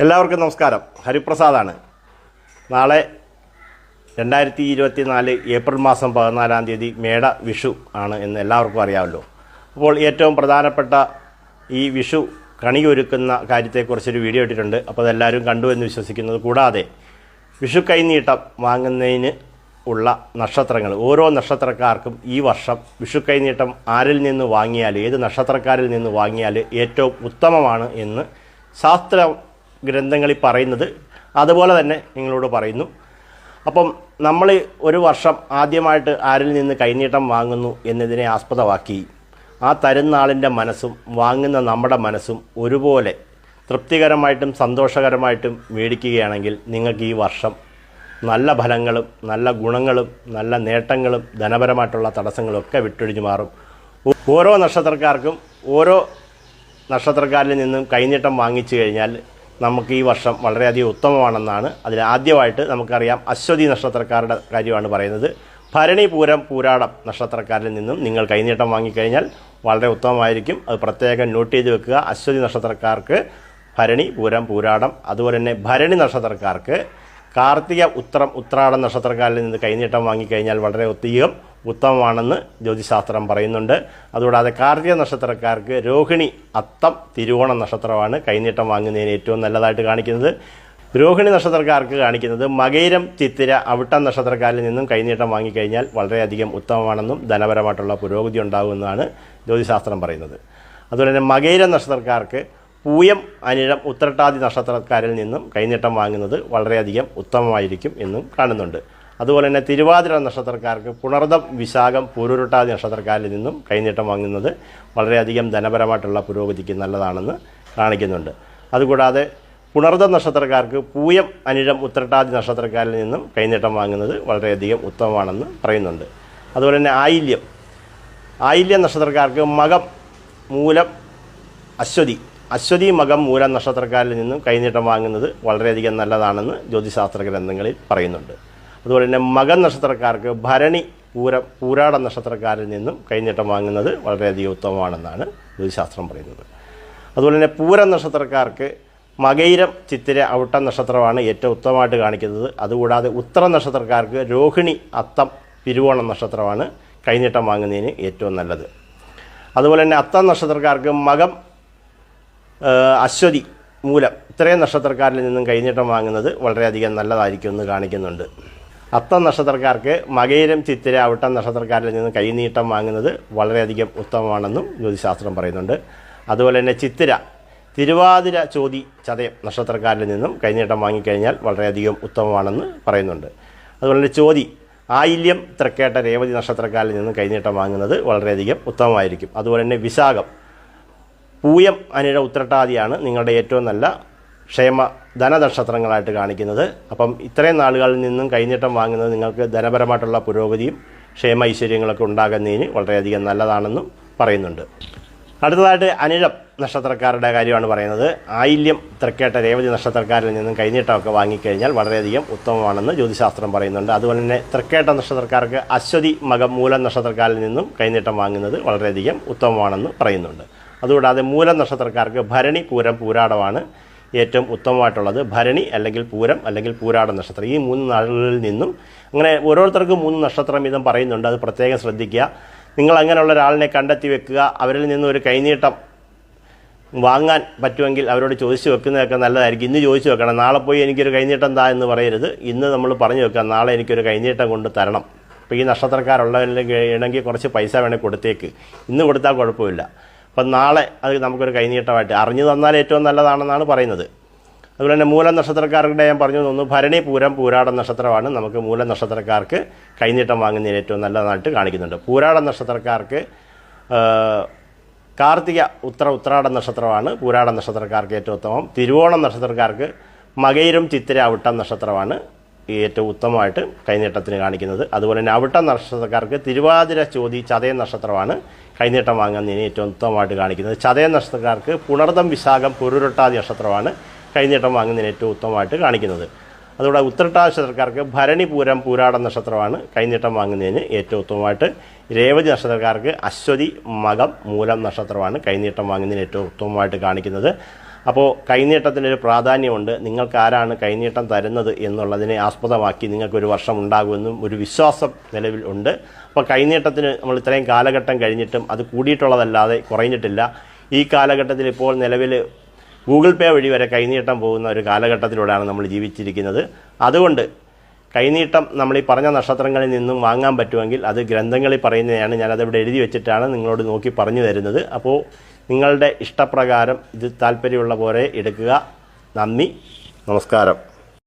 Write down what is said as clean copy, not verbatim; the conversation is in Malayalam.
എല്ലാവർക്കും നമസ്കാരം. ഹരിപ്രസാദാണ്. നാളെ 2024 ഏപ്രിൽ മാസം 14-ാം തീയതി മേട വിഷു ആണ് എന്ന് എല്ലാവർക്കും അറിയാമല്ലോ. അപ്പോൾ ഏറ്റവും പ്രധാനപ്പെട്ട ഈ വിഷു കണിയൊരുക്കുന്ന കാര്യത്തെക്കുറിച്ചൊരു വീഡിയോ ഇട്ടിട്ടുണ്ട്. അപ്പോൾ അതെല്ലാവരും കണ്ടു എന്ന് വിശ്വസിക്കുന്നത്. കൂടാതെ വിഷു കൈനീട്ടം വാങ്ങുന്നതിന് ഉള്ള നക്ഷത്രങ്ങൾ, ഓരോ നക്ഷത്രക്കാർക്കും ഈ വർഷം വിഷു കൈനീട്ടം ആരിൽ നിന്ന് വാങ്ങിയാൽ, ഏത് നക്ഷത്രക്കാരിൽ നിന്ന് വാങ്ങിയാൽ ഏറ്റവും ഉത്തമമാണ് എന്ന് ശാസ്ത്ര ഗ്രന്ഥങ്ങളിൽ പറയുന്നത് അതുപോലെ തന്നെ നിങ്ങളോട് പറയുന്നു. അപ്പം നമ്മൾ ഒരു വർഷം ആദ്യമായിട്ട് ആരിൽ നിന്ന് കൈനീട്ടം വാങ്ങുന്നു എന്നതിനെ ആസ്പദമാക്കി ആ തരുന്ന ആളിൻ്റെ മനസ്സും വാങ്ങുന്ന നമ്മുടെ മനസ്സും ഒരുപോലെ തൃപ്തികരമായിട്ടും സന്തോഷകരമായിട്ടും മേടിക്കുകയാണെങ്കിൽ നിങ്ങൾക്ക് ഈ വർഷം നല്ല ഫലങ്ങളും നല്ല ഗുണങ്ങളും നല്ല നേട്ടങ്ങളും ധനപരമായിട്ടുള്ള തടസ്സങ്ങളൊക്കെ വിട്ടൊഴിഞ്ഞു മാറും. ഓരോ നക്ഷത്രക്കാർക്കും ഓരോ നക്ഷത്രക്കാരിൽ നിന്നും കൈനീട്ടം വാങ്ങിച്ചു കഴിഞ്ഞാൽ നമുക്ക് ഈ വർഷം വളരെയധികം ഉത്തമമാണെന്നാണ്. അതിൽ ആദ്യമായിട്ട് നമുക്കറിയാം അശ്വതി നക്ഷത്രക്കാരുടെ കാര്യമാണ് പറയുന്നത്. ഭരണി, പൂരം, പൂരാടം നക്ഷത്രക്കാരിൽ നിന്നും നിങ്ങൾ കൈനീട്ടം വാങ്ങിക്കഴിഞ്ഞാൽ വളരെ ഉത്തമമായിരിക്കും. അത് പ്രത്യേകം നോട്ട് ചെയ്ത് വെക്കുക. അശ്വതി നക്ഷത്രക്കാർക്ക് ഭരണി, പൂരം, പൂരാടം, അതുപോലെ തന്നെ ഭരണി നക്ഷത്രക്കാർക്ക് കാർത്തിക, ഉത്രം, ഉത്രാടം നക്ഷത്രക്കാരിൽ നിന്ന് കൈനീട്ടം വാങ്ങിക്കഴിഞ്ഞാൽ വളരെ അധികം ഉത്തമമാണെന്ന് ജ്യോതിശാസ്ത്രം പറയുന്നുണ്ട്. അതുകൂടാതെ കാർത്തിക നക്ഷത്രക്കാർക്ക് രോഹിണി, അത്തം, തിരുവോണം നക്ഷത്രമാണ് കൈനീട്ടം വാങ്ങുന്നതിന് ഏറ്റവും നല്ലതായിട്ട് കാണിക്കുന്നത്. രോഹിണി നക്ഷത്രക്കാർക്ക് കാണിക്കുന്നത് മകയിരം, ചിത്തിര, അവിട്ടം നക്ഷത്രക്കാരിൽ നിന്നും കൈനീട്ടം വാങ്ങിക്കഴിഞ്ഞാൽ വളരെയധികം ഉത്തമമാണെന്നും ധനപരമായിട്ടുള്ള പുരോഗതി ഉണ്ടാകുമെന്നാണ് ജ്യോതിശാസ്ത്രം പറയുന്നത്. അതുപോലെ തന്നെ മകയിരം നക്ഷത്രക്കാർക്ക് പൂയം, അനിഴം, ഉത്രട്ടാതി നക്ഷത്രക്കാരിൽ നിന്നും കൈനീട്ടം വാങ്ങുന്നത് വളരെയധികം ഉത്തമമായിരിക്കും എന്നും കാണുന്നുണ്ട്. അതുപോലെ തന്നെ തിരുവാതിര നക്ഷത്രക്കാർക്ക് പുണർദം, വിശാഖം, പൂരുരുട്ടാതി നക്ഷത്രക്കാരിൽ നിന്നും കൈനീട്ടം വാങ്ങുന്നത് വളരെയധികം ധനപരമായിട്ടുള്ള പുരോഗതിക്ക് നല്ലതാണെന്ന് കാണിക്കുന്നുണ്ട്. അതുകൂടാതെ പുണർദം നക്ഷത്രക്കാർക്ക് പൂയം, അനിഴം, ഉത്രട്ടാതി നക്ഷത്രക്കാരിൽ നിന്നും കൈനീട്ടം വാങ്ങുന്നത് വളരെയധികം ഉത്തമമാണെന്ന് പറയുന്നുണ്ട്. അതുപോലെ തന്നെ ആയില്യം നക്ഷത്രക്കാർക്ക് മകം, മൂലം, അശ്വതി, മകം, മൂലം നക്ഷത്രക്കാരിൽ നിന്നും കൈനീട്ടം വാങ്ങുന്നത് വളരെയധികം നല്ലതാണെന്ന് ജ്യോതിശാസ്ത്ര ഗ്രന്ഥങ്ങളിൽ പറയുന്നുണ്ട്. അതുപോലെ തന്നെ മകൻ നക്ഷത്രക്കാർക്ക് ഭരണി, പൂരം, പൂരാടം നക്ഷത്രക്കാരിൽ നിന്നും കൈനീട്ടം വാങ്ങുന്നത് വളരെയധികം ഉത്തമമാണെന്നാണ് ജ്യോതിശാസ്ത്രം പറയുന്നത്. അതുപോലെ തന്നെ പൂരം നക്ഷത്രക്കാർക്ക് മകയിരം, ചിത്തിര, അവിട്ടം നക്ഷത്രമാണ് ഏറ്റവും ഉത്തമമായിട്ട് കാണിക്കുന്നത്. അതുകൂടാതെ ഉത്തരം നക്ഷത്രക്കാർക്ക് രോഹിണി, അത്തം, തിരുവോണം നക്ഷത്രമാണ് കൈനീട്ടം വാങ്ങുന്നതിന് ഏറ്റവും നല്ലത്. അതുപോലെ തന്നെ അത്തം നക്ഷത്രക്കാർക്ക് മകം, അശ്വതി, മൂലം ഇത്രയും നക്ഷത്രക്കാരിൽ നിന്നും കൈനീട്ടം വാങ്ങുന്നത് വളരെയധികം നല്ലതായിരിക്കുമെന്ന് കാണിക്കുന്നുണ്ട്. അത്തം നക്ഷത്രക്കാർക്ക് മകയിരം, ചിത്തിര, അവിട്ടം നക്ഷത്രക്കാരിൽ നിന്ന് കൈനീട്ടം വാങ്ങുന്നത് വളരെയധികം ഉത്തമമാണെന്നും ജ്യോതിശാസ്ത്രം പറയുന്നുണ്ട്. അതുപോലെ തന്നെ ചിത്തിര, തിരുവാതിര, ചോതി, ചതയം നക്ഷത്രക്കാരിൽ നിന്നും കൈനീട്ടം വാങ്ങിക്കഴിഞ്ഞാൽ വളരെയധികം ഉത്തമമാണെന്ന് പറയുന്നുണ്ട്. അതുപോലെ തന്നെ ചോതി, ആയില്യം, തൃക്കേട്ട, രേവതി നക്ഷത്രക്കാരിൽ നിന്നും കൈനീട്ടം വാങ്ങുന്നത് വളരെയധികം ഉത്തമമായിരിക്കും. അതുപോലെ തന്നെ വിശാഖം, പൂയം, അനിഴ, ഉത്രട്ടാതിയാണ് നിങ്ങളുടെ ഏറ്റവും നല്ല ധനനക്ഷത്രങ്ങളായിട്ട് കാണിക്കുന്നത്. അപ്പം ഇത്രയും നാളുകളിൽ നിന്നും കൈനീട്ടം വാങ്ങുന്നത് നിങ്ങൾക്ക് ധനപരമായിട്ടുള്ള പുരോഗതിയും ഐശ്വര്യങ്ങളൊക്കെ ഉണ്ടാകുന്നതിന് വളരെയധികം നല്ലതാണെന്നും പറയുന്നുണ്ട്. അടുത്തതായിട്ട് അനിഴം നക്ഷത്രക്കാരുടെ കാര്യമാണ് പറയുന്നത്. ആയില്യം, തൃക്കേട്ട, രേവതി നക്ഷത്രക്കാരിൽ നിന്നും കൈനീട്ടമൊക്കെ വാങ്ങിക്കഴിഞ്ഞാൽ വളരെയധികം ഉത്തമമാണെന്ന് ജ്യോതിശാസ്ത്രം പറയുന്നുണ്ട്. അതുപോലെ തന്നെ തൃക്കേട്ട നക്ഷത്രക്കാർക്ക് അശ്വതി, മകം, മൂലം നക്ഷത്രക്കാരിൽ നിന്നും കൈനീട്ടം വാങ്ങുന്നത് വളരെയധികം ഉത്തമമാണെന്ന് പറയുന്നുണ്ട്. അതുകൂടാതെ മൂലം നക്ഷത്രക്കാർക്ക് ഭരണി, പൂരം, പൂരാടമാണ് ഏറ്റവും ഉത്തമമായിട്ടുള്ളത്. ഭരണി അല്ലെങ്കിൽ പൂരം അല്ലെങ്കിൽ പൂരാടം നക്ഷത്രം, ഈ 3 നാളുകളിൽ നിന്നും അങ്ങനെ ഓരോരുത്തർക്കും 3 നക്ഷത്രം വീതം പറയുന്നുണ്ട്. അത് പ്രത്യേകം ശ്രദ്ധിക്കുക. നിങ്ങൾ അങ്ങനെയുള്ള ഒരാളിനെ കണ്ടെത്തി വെക്കുക. അവരിൽ നിന്നും ഒരു കൈനീട്ടം വാങ്ങാൻ പറ്റുമെങ്കിൽ അവരോട് ചോദിച്ചു വെക്കുന്നതൊക്കെ നല്ലതായിരിക്കും. ഇന്ന് ചോദിച്ചു വെക്കണം. നാളെ പോയി എനിക്കൊരു കൈനീട്ടം താ എന്ന് പറയരുത്. ഇന്ന് നമ്മൾ പറഞ്ഞു വെക്കുക, നാളെ എനിക്കൊരു കൈനീട്ടം കൊണ്ട് തരണം. അപ്പോൾ ഈ നക്ഷത്രക്കാരുള്ളവരിലെങ്കിൽ കുറച്ച് പൈസ വേണമെങ്കിൽ കൊടുത്തേക്ക്. ഇന്ന് കൊടുത്താൽ കുഴപ്പമില്ല. അപ്പം നാളെ അത് നമുക്കൊരു കൈനീട്ടമായിട്ട് അറിഞ്ഞു തന്നാൽ ഏറ്റവും നല്ലതാണെന്നാണ് പറയുന്നത്. അതുപോലെ തന്നെ മൂലം നക്ഷത്രക്കാരുടെ ഞാൻ പറഞ്ഞു തോന്നുന്നു. ഭരണി, പൂരം, പൂരാടം നക്ഷത്രമാണ് നമുക്ക് മൂലം നക്ഷത്രക്കാർക്ക് കൈനീട്ടം വാങ്ങുന്നതിന് ഏറ്റവും നല്ലതായിട്ട് കാണിക്കുന്നുണ്ട്. പൂരാടം നക്ഷത്രക്കാർക്ക് കാർത്തിക, ഉത്രാടം നക്ഷത്രമാണ് പൂരാടം നക്ഷത്രക്കാർക്ക് ഏറ്റവും ഉത്തമം. തിരുവോണം നക്ഷത്രക്കാർക്ക് മകയിരം, ചിത്തിര, അവിട്ടം നക്ഷത്രമാണ് ഏറ്റവും ഉത്തമമായിട്ട് കൈനീട്ടത്തിന് കാണിക്കുന്നത്. അതുപോലെ തന്നെ അവിട്ടം നക്ഷത്രക്കാർക്ക് തിരുവാതിര, ചോതി, ചതയം നക്ഷത്രമാണ് കൈനീട്ടം വാങ്ങുന്നതിന് ഏറ്റവും ഉത്തമമായിട്ട് കാണിക്കുന്നത്. ചതയം നക്ഷത്രക്കാർക്ക് പുണർദം, വിശാഖം, പൂരുരുട്ടാതി നക്ഷത്രമാണ് കൈനീട്ടം വാങ്ങുന്നതിന് ഏറ്റവും ഉത്തമമായിട്ട് കാണിക്കുന്നത്. അതുകൂടെ ഉത്രട്ടാതി നക്ഷത്രക്കാർക്ക് ഭരണി, പൂരം, പൂരാടം നക്ഷത്രമാണ് കൈനീട്ടം വാങ്ങുന്നതിന് ഏറ്റവും ഉത്തമമായിട്ട്. രേവതി നക്ഷത്രക്കാർക്ക് അശ്വതി, മകം, മൂലം നക്ഷത്രമാണ് കൈനീട്ടം വാങ്ങുന്നതിന് ഏറ്റവും ഉത്തമമായിട്ട് കാണിക്കുന്നത്. അപ്പോൾ കൈനീട്ടത്തിനൊരു പ്രാധാന്യമുണ്ട്. നിങ്ങൾക്ക് ആരാണ് കൈനീട്ടം തരുന്നത് എന്നുള്ളതിനെ ആസ്പദമാക്കി നിങ്ങൾക്കൊരു വർഷം ഉണ്ടാകുമെന്നും ഒരു വിശ്വാസം നിലവിൽ ഉണ്ട്. അപ്പോൾ കൈനീട്ടത്തിന് നമ്മൾ ഇത്രയും കാലഘട്ടം കഴിഞ്ഞിട്ടും അത് കൂടിയിട്ടുള്ളതല്ലാതെ കുറഞ്ഞിട്ടില്ല. ഈ കാലഘട്ടത്തിൽ ഇപ്പോൾ നിലവിൽ ഗൂഗിൾ പേ വഴി വരെ കൈനീട്ടം പോകുന്ന ഒരു കാലഘട്ടത്തിലൂടെയാണ് നമ്മൾ ജീവിച്ചിരിക്കുന്നത്. അതുകൊണ്ട് കൈനീട്ടം നമ്മൾ ഈ പറഞ്ഞ നക്ഷത്രങ്ങളിൽ നിന്നും വാങ്ങാൻ പറ്റുമെങ്കിൽ അത് ഗ്രന്ഥങ്ങളിൽ പറയുന്നതാണ്. ഞാനതിവിടെ എഴുതി വെച്ചിട്ടാണ് നിങ്ങളോട് നോക്കി പറഞ്ഞു തരുന്നത്. അപ്പോൾ നിങ്ങളുടെ ഇഷ്ടപ്രകാരം ഇത് താല്പര്യമുള്ള പോലെ എടുക്കുക. നന്ദി, നമസ്കാരം.